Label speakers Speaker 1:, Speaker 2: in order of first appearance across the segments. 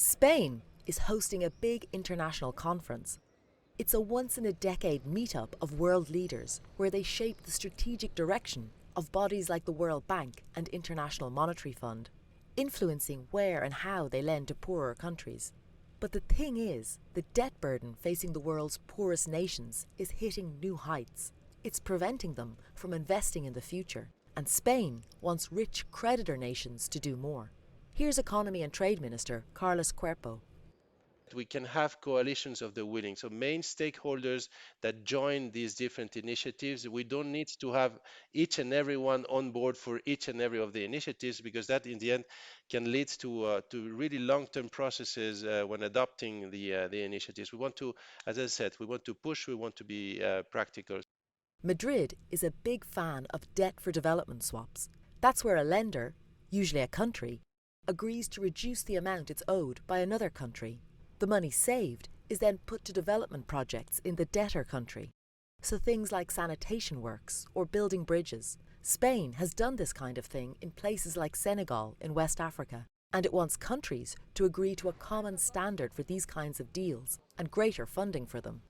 Speaker 1: Spain is hosting a big international conference. It's a once-in-a-decade meetup of world leaders where they shape the strategic direction of bodies like the World Bank and International Monetary Fund, influencing where and how they lend to poorer countries. But the thing is, the debt burden facing the world's poorest nations is hitting new heights. It's preventing them from investing in the future, and Spain wants rich creditor nations to do more. Here's Economy and Trade Minister Carlos Cuerpo.
Speaker 2: We can have coalitions of the willing, so main stakeholders that join these different initiatives. We don't need to have each and every one on board for each and every of the initiatives, because that in the end can lead to really long-term processes when adopting the initiatives. We want to, as I said, we want to push, we want to be practical.
Speaker 1: Madrid is a big fan of debt for development swaps. That's where a lender, usually a country, agrees to reduce the amount it's owed by another country. The money saved is then put to development projects in the debtor country. So things like sanitation works or building bridges. Spain has done this kind of thing in places like Senegal in West Africa, and it wants countries to agree to a common standard for these kinds of deals and greater funding for them.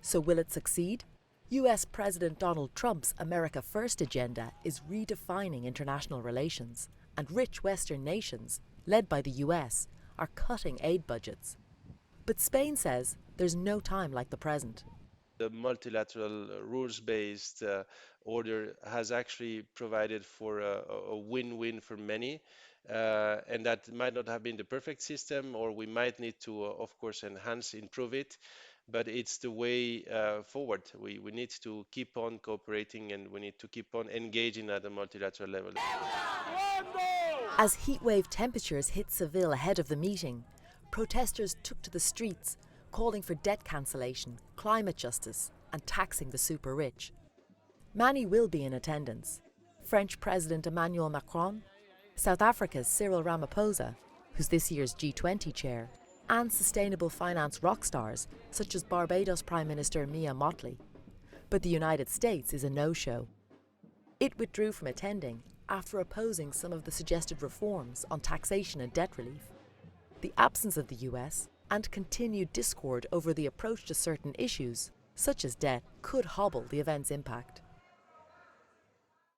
Speaker 1: So will it succeed? US President Donald Trump's America First agenda is redefining international relations, and rich Western nations, led by the US, are cutting aid budgets. But Spain says there's no time like the present.
Speaker 2: The multilateral rules-based order has actually provided for a win-win for many, and that might not have been the perfect system, or we might need to, of course, enhance, improve it, but it's the way forward. We need to keep on cooperating, and we need to keep on engaging at a multilateral level.
Speaker 1: As heatwave temperatures hit Seville ahead of the meeting, protesters took to the streets, calling for debt cancellation, climate justice, and taxing the super rich. Many will be in attendance. French President Emmanuel Macron, South Africa's Cyril Ramaphosa, who's this year's G20 chair, and sustainable finance rock stars such as Barbados Prime Minister Mia Mottley. But the United States is a no-show. It withdrew from attending after opposing some of the suggested reforms on taxation and debt relief. The absence of the US and continued discord over the approach to certain issues, such as debt, could hobble the event's impact.